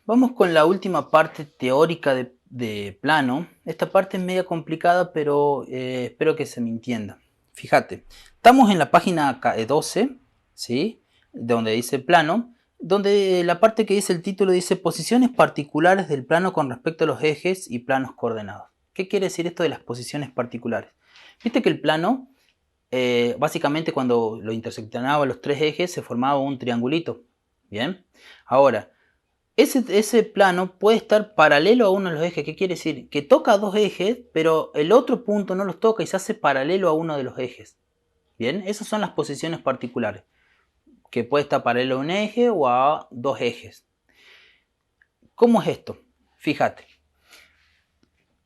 Vamos con la última parte teórica de plano. Esta parte es media complicada, pero espero que se me entienda. Fíjate, estamos en la página 12, ¿sí? Donde dice plano, donde la parte que dice el título dice posiciones particulares del plano con respecto a los ejes y planos coordenados. ¿Qué quiere decir esto de las posiciones particulares? Viste que el plano, básicamente cuando lo interseccionaba los tres ejes, se formaba un triangulito. Bien, ahora, ese plano puede estar paralelo a uno de los ejes. ¿Qué quiere decir? Que toca dos ejes, pero el otro punto no los toca y se hace paralelo a uno de los ejes. Bien, esas son las posiciones particulares, que puede estar paralelo a un eje o a dos ejes. ¿Cómo es esto? Fíjate,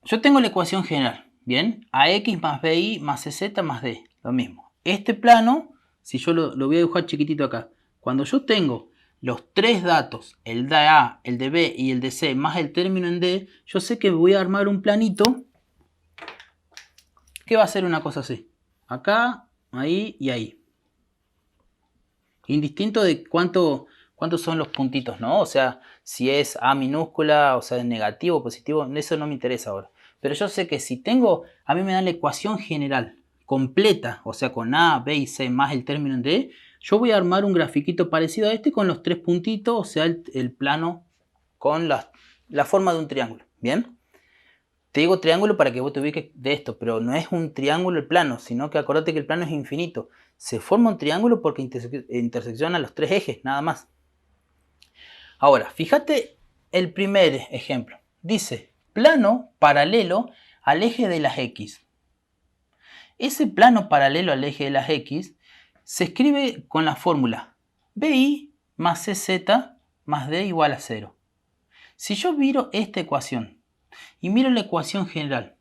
yo tengo la ecuación general, bien, ax más bi más cz más d, lo mismo. Este plano, si yo lo voy a dibujar chiquitito acá, cuando yo tengo los tres datos, el de A, el de B y el de C, más el término en D, yo sé que voy a armar un planito que va a ser una cosa así. Acá, ahí y ahí. Indistinto de cuántos son los puntitos, ¿no? O sea, si es A minúscula, o sea, negativo o positivo, eso no me interesa ahora. Pero yo sé que si tengo, a mí me dan la ecuación general completa, o sea, con A, B y C más el término en D, yo voy a armar un grafiquito parecido a este con los tres puntitos, o sea, el plano con la forma de un triángulo. ¿Bien? Te digo triángulo para que vos te ubiques de esto, pero no es un triángulo el plano, sino que acordate que el plano es infinito. Se forma un triángulo porque intersecciona los tres ejes, nada más. Ahora, fíjate el primer ejemplo. Dice, plano paralelo al eje de las X. Ese plano paralelo al eje de las X se escribe con la fórmula BI más CZ más D igual a 0. Si yo miro esta ecuación y miro la ecuación general,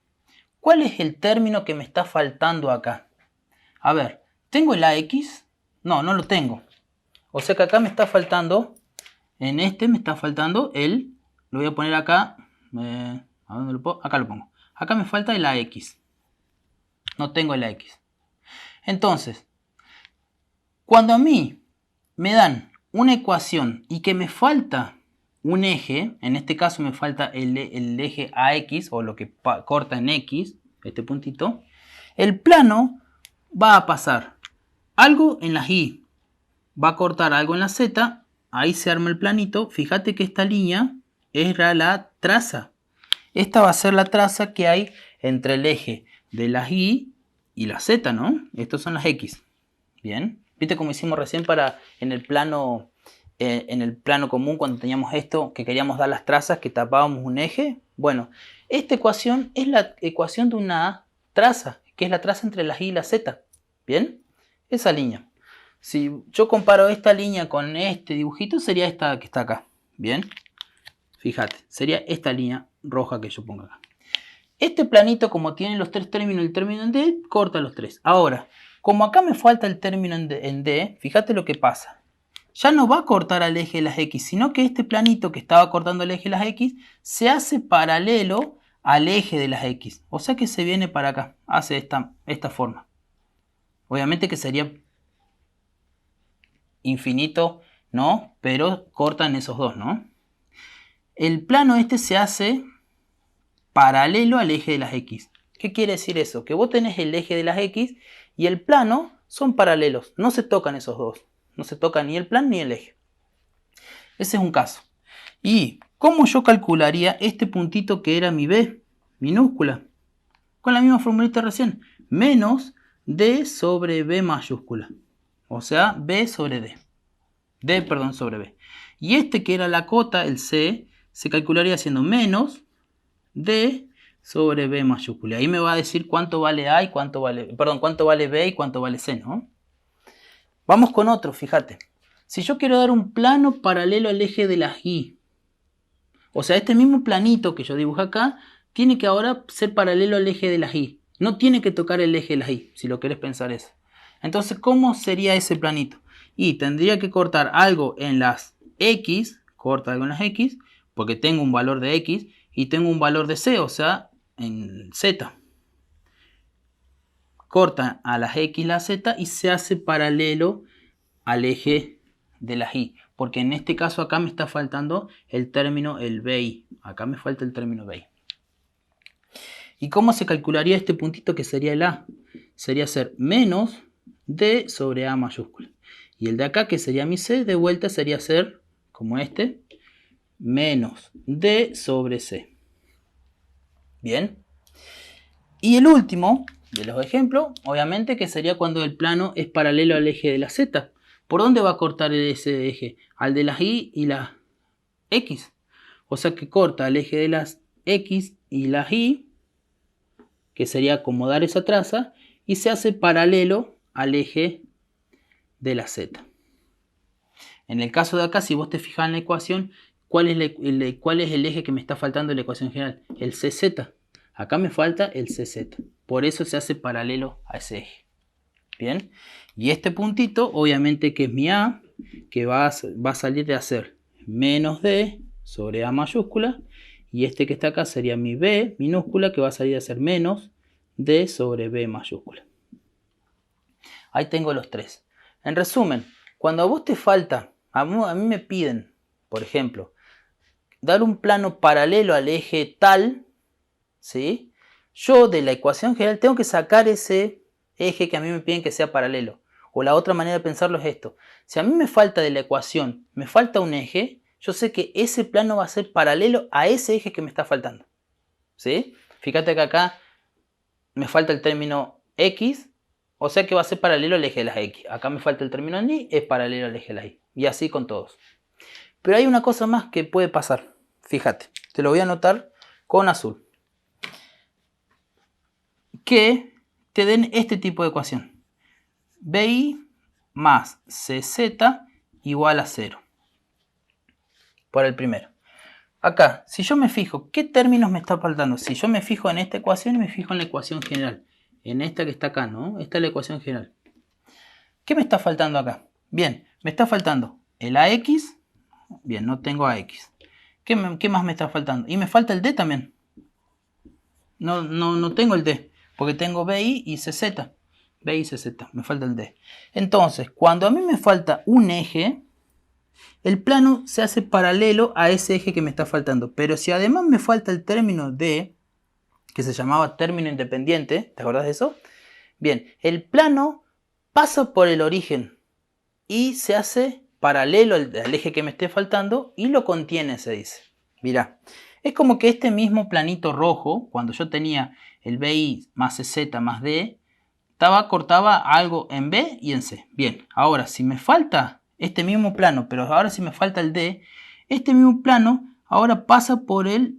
¿cuál es el término que me está faltando acá? A ver, ¿tengo el AX? No, no lo tengo. O sea que acá me está faltando, en este me está faltando lo voy a poner acá, ¿a dónde lo pongo? Acá lo pongo. Acá me falta el AX. No tengo el AX. Entonces, cuando a mí me dan una ecuación y que me falta un eje, en este caso me falta el eje AX o lo que corta en X, este puntito, el plano va a pasar algo en las Y, va a cortar algo en la Z, ahí se arma el planito. Fíjate que esta línea era la traza. Esta va a ser la traza que hay entre el eje de las Y y la Z, ¿no? Estos son las X. Bien. ¿Viste cómo hicimos recién en el plano común cuando teníamos esto, que queríamos dar las trazas, que tapábamos un eje? Bueno, esta ecuación es la ecuación de una traza, que es la traza entre las Y y la Z. ¿Bien? Esa línea. Si yo comparo esta línea con este dibujito, sería esta que está acá. ¿Bien? Fíjate, sería esta línea roja que yo pongo acá. Este planito, como tiene los tres términos y el término en D, corta los tres. Ahora, como acá me falta el término en D, fíjate lo que pasa. Ya no va a cortar al eje de las X, sino que este planito que estaba cortando el eje de las X se hace paralelo al eje de las X. O sea que se viene para acá, hace esta forma. Obviamente que sería infinito, ¿no? Pero cortan esos dos, ¿no? El plano este se hace paralelo al eje de las X. ¿Qué quiere decir eso? Que vos tenés el eje de las X y el plano son paralelos. No se tocan esos dos. No se toca ni el plano ni el eje. Ese es un caso. ¿Y cómo yo calcularía este puntito que era mi B minúscula? Con la misma formulita recién. Menos D sobre B mayúscula. O sea, B sobre D. D, perdón, sobre B. Y este que era la cota, el C, se calcularía haciendo menos D sobre B mayúscula. Ahí me va a decir cuánto vale A y cuánto vale B y cuánto vale C, ¿no? Vamos con otro, fíjate. Si yo quiero dar un plano paralelo al eje de las Y, o sea, este mismo planito que yo dibujo acá, tiene que ahora ser paralelo al eje de las Y. No tiene que tocar el eje de las Y, si lo querés pensar eso. Entonces, ¿cómo sería ese planito? Y tendría que cortar algo en las X, corta algo en las X, porque tengo un valor de X, y tengo un valor de C, o sea, en Z. Corta a las X la Z y se hace paralelo al eje de las y. Porque en este caso acá me está faltando el término el BI. Acá me falta el término BI. ¿Y cómo se calcularía este puntito que sería el A? Sería ser menos D sobre A mayúscula. Y el de acá, que sería mi C, de vuelta sería ser, como este, menos D sobre C. Bien. Y el último de los ejemplos, obviamente, que sería cuando el plano es paralelo al eje de la Z. ¿Por dónde va a cortar ese eje? Al de las Y y las X. O sea que corta el eje de las X y las Y, que sería acomodar esa traza, y se hace paralelo al eje de la Z. En el caso de acá, si vos te fijas en la ecuación, ¿cuál es el eje que me está faltando en la ecuación general? El CZ. Acá me falta el CZ. Por eso se hace paralelo a ese eje. Bien. Y este puntito, obviamente que es mi A, que va a salir de hacer menos D sobre A mayúscula. Y este que está acá sería mi B minúscula, que va a salir de ser menos D sobre B mayúscula. Ahí tengo los tres. En resumen, cuando a vos te falta, a mí me piden, por ejemplo, dar un plano paralelo al eje tal, ¿sí? Yo de la ecuación general tengo que sacar ese eje que a mí me piden que sea paralelo. O la otra manera de pensarlo es esto. Si a mí me falta de la ecuación, me falta un eje, yo sé que ese plano va a ser paralelo a ese eje que me está faltando. ¿Sí? Fíjate que acá me falta el término X, o sea que va a ser paralelo al eje de las X. Acá me falta el término en Y, es paralelo al eje de las Y. Y así con todos. Pero hay una cosa más que puede pasar. Fíjate, te lo voy a anotar con azul. Que te den este tipo de ecuación. BI más CZ igual a 0. Por el primero. Acá, si yo me fijo, ¿qué términos me está faltando? Si yo me fijo en esta ecuación y me fijo en la ecuación general. En esta que está acá, ¿no? Esta es la ecuación general. ¿Qué me está faltando acá? Bien, me está faltando el AX. Bien, no tengo AX. ¿Qué más me está faltando? Y me falta el D también. No tengo el D, porque tengo BI y CZ. BI y CZ, me falta el D. Entonces, cuando a mí me falta un eje, el plano se hace paralelo a ese eje que me está faltando. Pero si además me falta el término D, que se llamaba término independiente, ¿te acordás de eso? Bien, el plano pasa por el origen y se hace paralelo al eje que me esté faltando y lo contiene, se dice. Mirá, es como que este mismo planito rojo, cuando yo tenía el BI más CZ más D, cortaba algo en B y en C. Bien, ahora si me falta este mismo plano, pero ahora si me falta el D, este mismo plano ahora pasa por el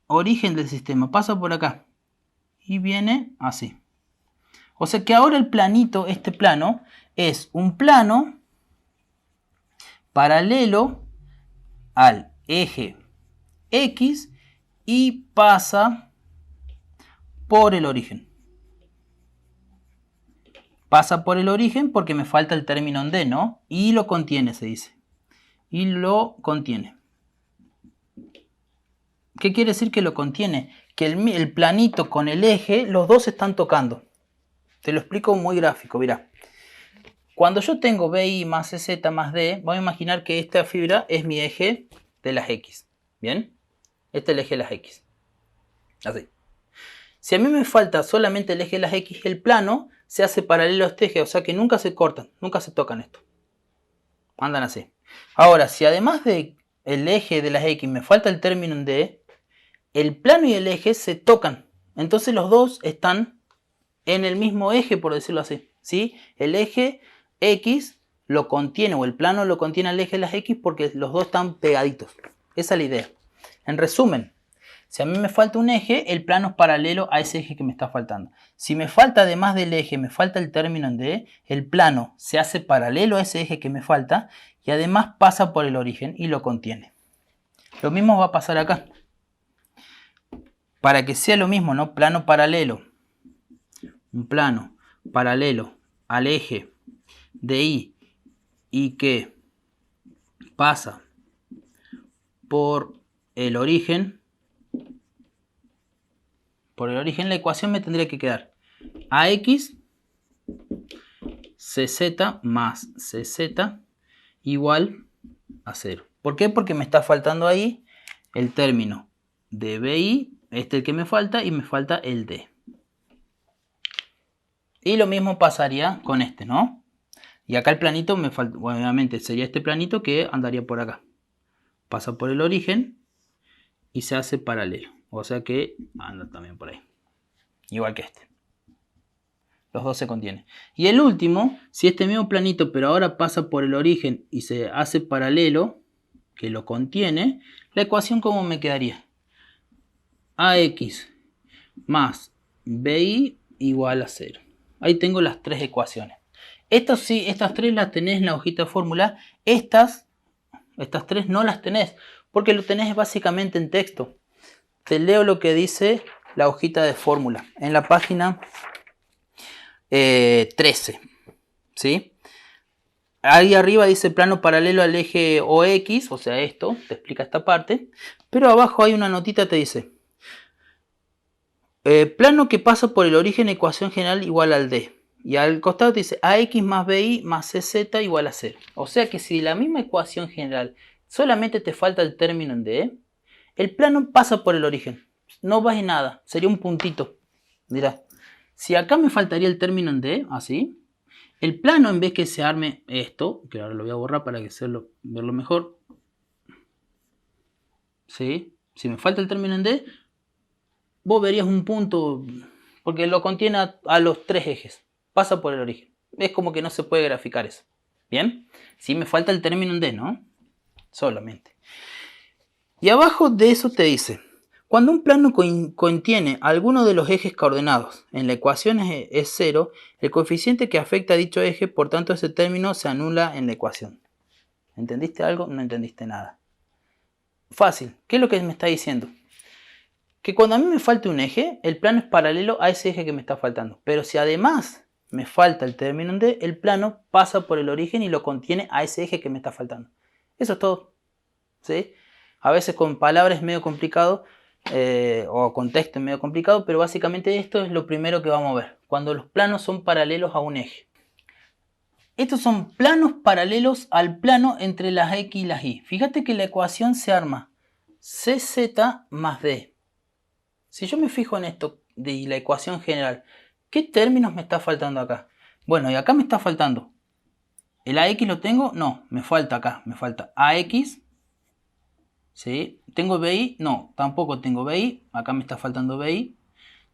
origen del sistema, pasa por acá y viene así. O sea que ahora el planito, este plano, es un plano paralelo al eje X y pasa por el origen. Pasa por el origen porque me falta el término en D, ¿no? Y lo contiene, se dice. Y lo contiene. ¿Qué quiere decir que lo contiene? Que el planito con el eje, los dos se están tocando. Te lo explico muy gráfico, mirá. Cuando yo tengo BI más CZ más D, voy a imaginar que esta fibra es mi eje de las X. ¿Bien? Este es el eje de las X. Así. Si a mí me falta solamente el eje de las X, el plano se hace paralelo a este eje, o sea que nunca se cortan, nunca se tocan esto. Andan así. Ahora, si además del eje de las X me falta el término en D, el plano y el eje se tocan. Entonces los dos están en el mismo eje, por decirlo así. ¿Sí? El eje X lo contiene, o el plano lo contiene al eje de las X porque los dos están pegaditos. Esa es la idea. En resumen, si a mí me falta un eje, el plano es paralelo a ese eje que me está faltando. Si me falta además del eje, me falta el término en D, el plano se hace paralelo a ese eje que me falta y además pasa por el origen y lo contiene. Lo mismo va a pasar acá. Para que sea lo mismo, ¿no? Plano paralelo. Un plano paralelo al eje de y que pasa por el origen. Por el origen la ecuación me tendría que quedar AX CZ más CZ igual a 0. ¿Por qué? Porque me está faltando ahí el término de BI, este es el que me falta, y me falta el D. Y lo mismo pasaría con este, ¿no? Y acá el planito me falta, obviamente sería este planito que andaría por acá. Pasa por el origen y se hace paralelo. O sea que anda también por ahí. Igual que este. Los dos se contienen. Y el último, si este mismo planito, pero ahora pasa por el origen y se hace paralelo, que lo contiene, la ecuación ¿cómo me quedaría? AX más BI igual a 0. Ahí tengo las tres ecuaciones. Estas sí, estas tres las tenés en la hojita de fórmula. Estas tres no las tenés, porque lo tenés básicamente en texto. Te leo lo que dice la hojita de fórmula en la página 13. ¿Sí? Ahí arriba dice plano paralelo al eje OX, o sea esto, te explica esta parte. Pero abajo hay una notita que te dice plano que pasa por el origen, ecuación general igual al D. Y al costado te dice AX más BI más CZ igual a 0. O sea que si la misma ecuación general solamente te falta el término en D, el plano pasa por el origen. No va en nada, sería un puntito. Mirá, si acá me faltaría el término en D, así, el plano en vez que se arme esto, que ahora lo voy a borrar para que verlo mejor. ¿Sí? Si me falta el término en D, vos verías un punto, porque lo contiene a los tres ejes. Pasa por el origen. Es como que no se puede graficar eso. ¿Bien? Si me falta el término en D, ¿no? Solamente. Y abajo de eso te dice, cuando un plano contiene alguno de los ejes coordenados en la ecuación es 0, el coeficiente que afecta a dicho eje, por tanto ese término se anula en la ecuación. ¿Entendiste algo? No entendiste nada. Fácil. ¿Qué es lo que me está diciendo? Que cuando a mí me falte un eje, el plano es paralelo a ese eje que me está faltando. Pero si además me falta el término en D, el plano pasa por el origen y lo contiene a ese eje que me está faltando. Eso es todo. ¿Sí? A veces con palabras es medio complicado, o con texto es medio complicado, pero básicamente esto es lo primero que vamos a ver. Cuando los planos son paralelos a un eje. Estos son planos paralelos al plano entre las X y las Y. Fíjate que la ecuación se arma CZ más D. Si yo me fijo en esto de la ecuación general, ¿qué términos me está faltando acá? Bueno, y acá me está faltando. ¿El AX lo tengo? No, me falta acá. Me falta AX. ¿Sí? ¿Tengo BI? No, tampoco tengo BI. Acá me está faltando BI.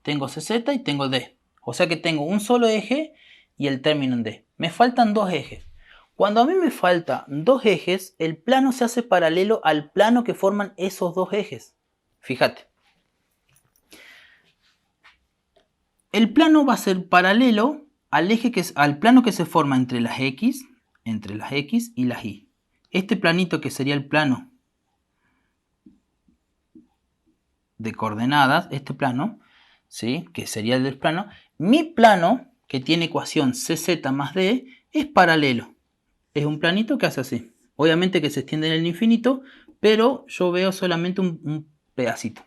Tengo CZ y tengo D. O sea que tengo un solo eje y el término en D. Me faltan dos ejes. Cuando a mí me faltan dos ejes, el plano se hace paralelo al plano que forman esos dos ejes. Fíjate. El plano va a ser paralelo al plano que se forma entre las X y las Y. Este planito que sería el plano de coordenadas, este plano, ¿sí? Que sería el del plano, mi plano, que tiene ecuación CZ más D, es paralelo. Es un planito que hace así. Obviamente que se extiende en el infinito, pero yo veo solamente un pedacito.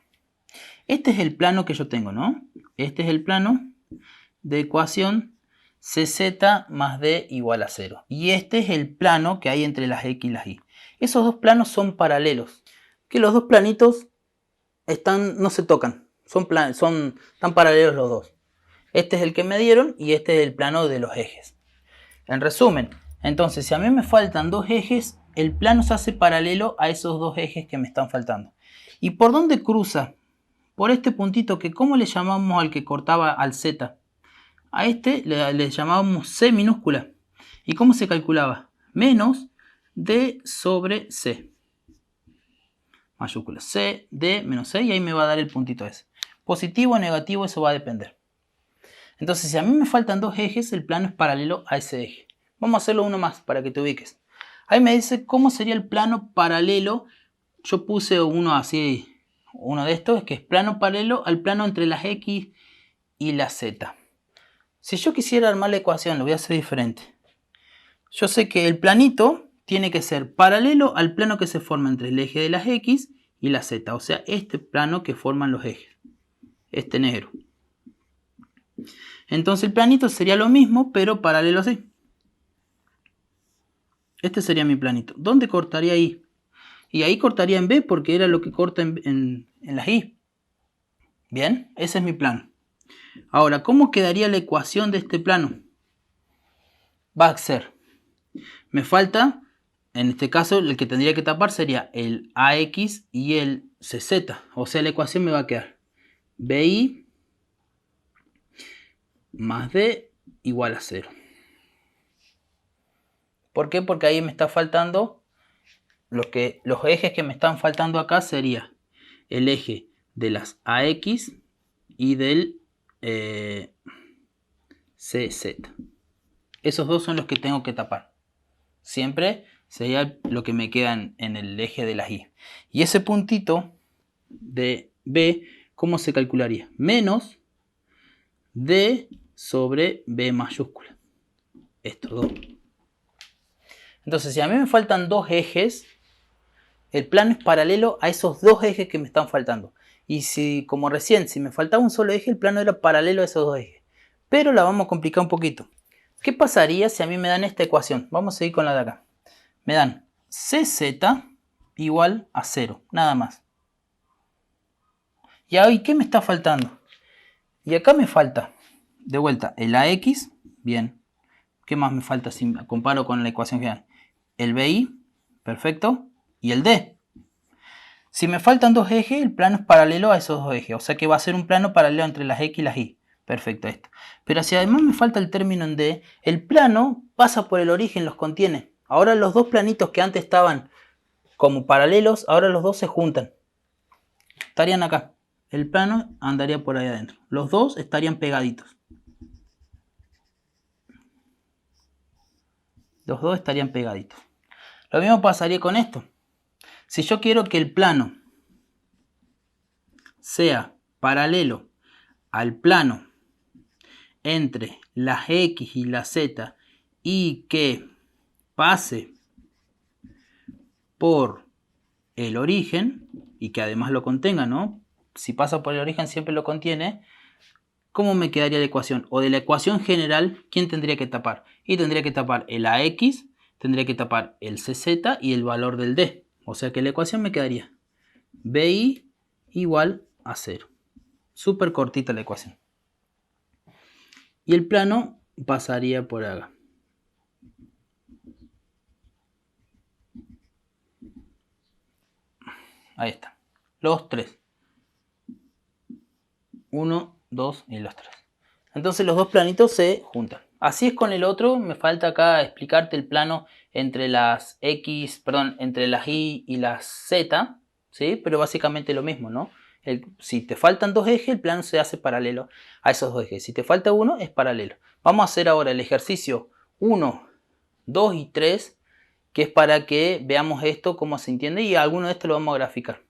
Este es el plano que yo tengo, ¿no? Este es el plano de ecuación CZ más D igual a 0. Y este es el plano que hay entre las X y las Y. Esos dos planos son paralelos. Que los dos planitos no se tocan. Están paralelos los dos. Este es el que me dieron y este es el plano de los ejes. En resumen, entonces si a mí me faltan dos ejes, el plano se hace paralelo a esos dos ejes que me están faltando. ¿Y por dónde cruza? Por este puntito que, ¿cómo le llamamos al que cortaba al Z? A este le llamábamos C minúscula. ¿Y cómo se calculaba? Menos D sobre C. Mayúscula C, D, menos C, y ahí me va a dar el puntito ese. Positivo o negativo, eso va a depender. Entonces, si a mí me faltan dos ejes, el plano es paralelo a ese eje. Vamos a hacerlo uno más para que te ubiques. Ahí me dice cómo sería el plano paralelo. Yo puse uno así, uno de estos, que es plano paralelo al plano entre las X y las Z. Si yo quisiera armar la ecuación, lo voy a hacer diferente. Yo sé que el planito tiene que ser paralelo al plano que se forma entre el eje de las X y la Z. O sea, este plano que forman los ejes. Este negro. Entonces el planito sería lo mismo, pero paralelo así. Este sería mi planito. ¿Dónde cortaría ahí? Y ahí cortaría en B porque era lo que corta en las Y. Bien, ese es mi plano. Ahora, ¿cómo quedaría la ecuación de este plano? Va a ser, me falta, en este caso, el que tendría que tapar sería el AX y el CZ. O sea, la ecuación me va a quedar BI más D igual a 0. ¿Por qué? Porque ahí me está faltando, los ejes que me están faltando acá sería el eje de las AX y del CZ. Esos dos son los que tengo que tapar. Siempre sería lo que me queda en el eje de las Y. Y ese puntito de B, ¿cómo se calcularía? Menos D sobre B mayúscula. Estos dos. Entonces, si a mí me faltan dos ejes, el plano es paralelo a esos dos ejes que me están faltando. Y si, como recién, si me faltaba un solo eje, el plano era paralelo a esos dos ejes. Pero la vamos a complicar un poquito. ¿Qué pasaría si a mí me dan esta ecuación? Vamos a seguir con la de acá. Me dan CZ igual a 0, nada más. ¿Y ahí qué me está faltando? Y acá me falta, de vuelta, el AX, bien. ¿Qué más me falta si comparo con la ecuación general? El BI, perfecto, y el D. Si me faltan dos ejes, el plano es paralelo a esos dos ejes. O sea que va a ser un plano paralelo entre las X y las Y. Perfecto, esto. Pero si además me falta el término en D, el plano pasa por el origen, los contiene. Ahora los dos planitos que antes estaban como paralelos, ahora los dos se juntan. Estarían acá. El plano andaría por ahí adentro. Los dos estarían pegaditos. Los dos estarían pegaditos. Lo mismo pasaría con esto. Si yo quiero que el plano sea paralelo al plano entre las X y la Z y que pase por el origen y que además lo contenga, ¿no? Si pasa por el origen siempre lo contiene. ¿Cómo me quedaría la ecuación? O de la ecuación general, ¿quién tendría que tapar? Y tendría que tapar el AX, tendría que tapar el CZ y el valor del D. O sea que la ecuación me quedaría BI igual a 0. Súper cortita la ecuación. Y el plano pasaría por acá. Ahí está. Los tres. 1, 2 y los 3. Entonces los dos planitos se juntan. Así es con el otro. Me falta acá explicarte el plano entre las X, perdón, entre las Y y las Z, ¿sí? Pero básicamente lo mismo, ¿no? Si te faltan dos ejes, el plano se hace paralelo a esos dos ejes. Si te falta uno, es paralelo. Vamos a hacer ahora el ejercicio 1, 2 y 3, que es para que veamos esto, cómo se entiende, y alguno de estos lo vamos a graficar.